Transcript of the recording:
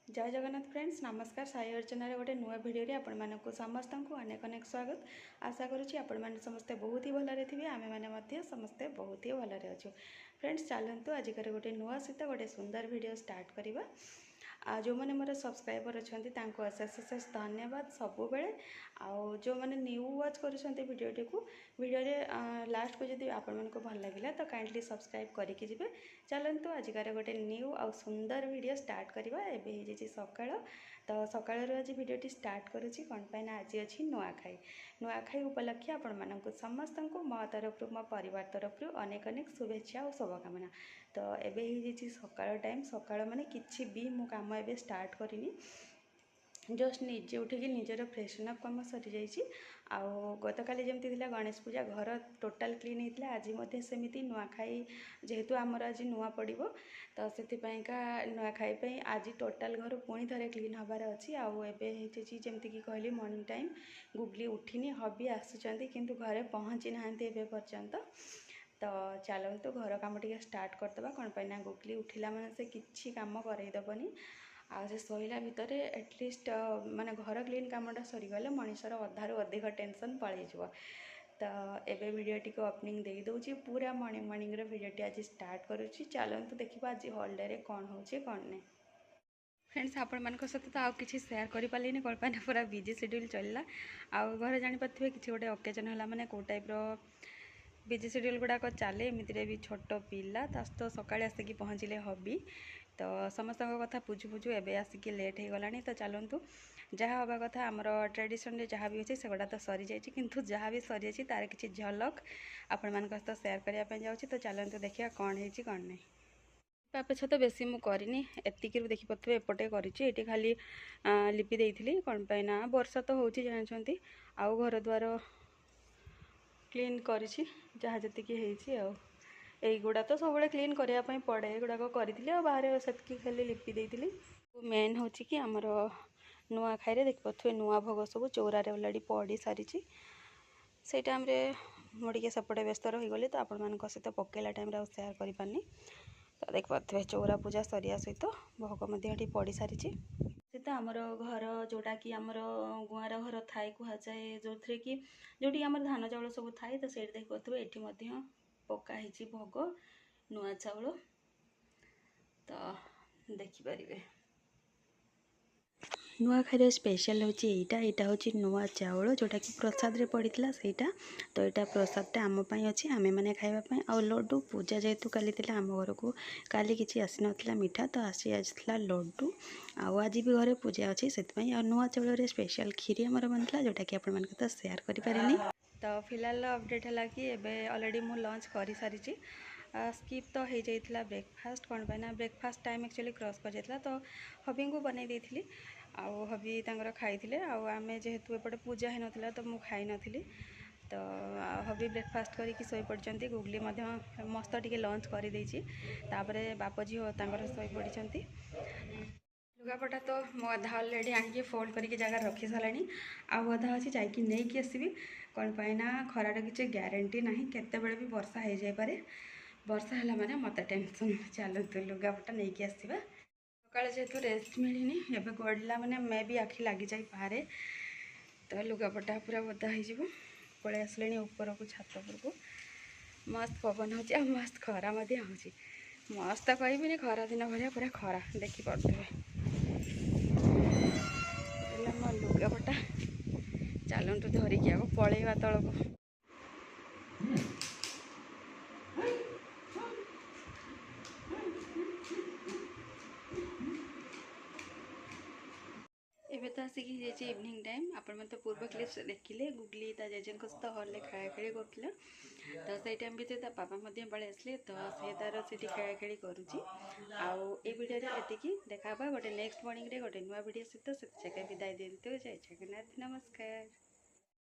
जय जगन्नाथ फ्रेंड्स नमस्कार साई अर्चना गोटे नुआ भिडियो आपण मानक समस्त को अनेक अनेक स्वागत। आशा करुँची आपण मैंने समस्ते बहुत ही भलरे थे आमे मैंने समस्ते बहुत ही भलरे अच्छु। फ्रेंड्स चलतु आजिकार गोटे नुआ सहित गोटे सुंदर वीडियो स्टार्ट करवा। जो मैंने मोर सब्सक्राइबर अच्छा अशेष अशेष धन्यवाद सबु बेले। आउ जो मैंने न्यू वाच करुँच भिडियोटी को भिडियो लास्ट को जब आपण को भल लगे तो काइंडली सब्सक्राइब करके जी। चलतु आजिकार गोटे न्यू आउ सुंदर वीडियो स्टार्ट करवा। एवं सकाळ तो सकाळ आज भिडियोटी स्टार्ट करुँची कौन पाई आज अच्छी नुआखाई। नुआखाई उपलक्षे आपण मानक समस्त को मो तरफ मो परिवार तरफ अनेक अनेक शुभेच्छा और शुभकामना। तो एवं सकाळ टाइम सकाळ माने किछि भी मो काम एवं स्टार्ट करिनी जस्ट निजे उठिकी निजर फ्रेशन अप कम सरी जाइए। आउ गत काली जमती गणेश पूजा घर टोटाल क्लीन होता आज सेमती नुआखाई जेहेतु आमर आज नुआ पड़ो तो से नुआखाई आज टोटाल घर पुणी थे क्लीन हबार अच्छी। आउ एवं जमती कि कहली मॉर्निंग टाइम गुगली उठिनी हबी आसुँच किंतु घरे पहुँची ना पर्यंत। तो चलतु घर कम टे स्टार्ट करदे कौन पाई गुगली उठिला माने से किछि काम करईदेवनी आ से शोला भितर एटलिस्ट माने घर क्लीन कामटा सरीगले मनीषर अधारू अधिक टेंशन पलैज। तो एबे वीडियोटी को ओपनिंग दे दूची पूरा मॉर्निंग मॉर्निंग वीडियोटी आज स्टार्ट करुँची। चलतु देखा आज हॉलिडे कौन होची कौन नहीं। फ्रेंड्स आपण मान सहित तो आउ कि सेयार कर पारे कौन पाई पूरा बिजी शेड्यूल चलला। आउ घर जापारे किसी गोटे ओकेजन है मैंने कौ टाइप बिजी शेड्यूल गुड़ाक चले एमती भी छोट पिला तो सका आसिकी पहुँचले हबी तो समस्त कथा बुझु बुझु एवं आसिक लेट हो गला। तो चलतु जहाँ हवा कथा आमर ट्रेडिशन जहाँ भी अच्छे सेगुड़ा तो सरी जाइए किंतु जहाँ भी सरी जाइए तार किसी झलक आपण मान सहित सेयार करने जाऊँगी। तो चलतु देखिए कौन है कौन नहीं। अपेक्षा तो बेसी मुझे करनी एतिक देखिपे एपटे कर खाली लिपि देती कौन पाई ना वर्षा तो हो जानते आउ घर द्वार क्लीन करी जहाँ जी यहीगुड़ा तो सब क्लीन करने पड़े एगुड़ाक करी बाहर से खाली लिपि देती। मेन हूँ कि आमर नुआखाई देखिपे नुआ भोग सब चौरारे अलरेडी पड़ी सारी से टाइम मुझे सेपटे व्यस्त रहीगली तो आपण मान सहित पकेला टाइम सेयार कर पारनी। तो देखिपे चौरा पूजा सरिया सहित भोग पड़ सारी सहित आमर घर जोटा कि आमर गुआर घर थाए कहुए जो थे कि जोटी आम धान चाउल सब थाए तो से देखिपे ये पकाही भोग नुआ चाउल तो देखिपारे। नुआखाई स्पेशल हूँ यहाँ हूँ नुआ चाउल जोटा कि प्रसाद रे पड़ता सेटा तो यहाँ प्रसादटा आमपाई अच्छी आमे मैंने खावाई आ लड्डू पूजा जेहेतु काली आम घर को काली किसी आसी ना मिठा तो आसी आसाला लड्डू आज भी घरे पूजा अच्छी से नुआ चाउल स्पेशल खीरी आमर बनता जोटा कि आपण मान तो सेयार करें। तो फिलहाल अपडेट है कि एबे ऑलरेडी मु लंच कर सारी स्किप तो हो जाता ब्रेकफास्ट कौन पाई ना ब्रेकफास्ट टाइम एक्चुअली क्रॉस कर जाता तो हबी को बनई देती आउ हबी तांकर खाई आमे जेहेतु एपटे पूजा ही नाला तो मुझे खाई नी तो हबी ब्रेकफास्ट करके शोई पड़ती गुगली मस्त टिके लंच कर तापर बाप झील शोई पड़ती। लुगापटा तो मो अधा अलरेडी आनिक फोल्ड करके जगह रखी सारे आउ अधा अच्छी जाकि आसबि कौन पाई ना खरार किसी ग्यारंटी ना केतबेले भी वर्षा हो जापे वर्षा है माने मत टेंशन। चलतु लुगापटा नहीं आसवा सकाଳେ जेहेतु रेस्ट मिलनी एवं गड़ला मैंने मे भी आखि लगी जापे तो लुगापटा पूरा बदा हो पलि आसले ऊपर को छात को मस्त पवन हो मस्त खरा हो मस्त कहबी खरा दिन भाया पूरा खरा देखिपे मो लुगापटा चलतु धरिकी आग पलैवा तल को। एबे तो आसिक इवनिंग टाइम आपण तो पूर्व क्लिप्स देखिले गुगली ता जेजें सहित हॉल खाया खेली कर तो से टाइम भी पापा पलि आसले तो से तार से खाया खेली करुँची। आउ ये वीडियो ये देखा गोटे नेक्स्ट मॉर्निंग रे गोटे नुआ वीडियो सहित से विदाय दिंतु। जय जगन्नाथ नमस्कार।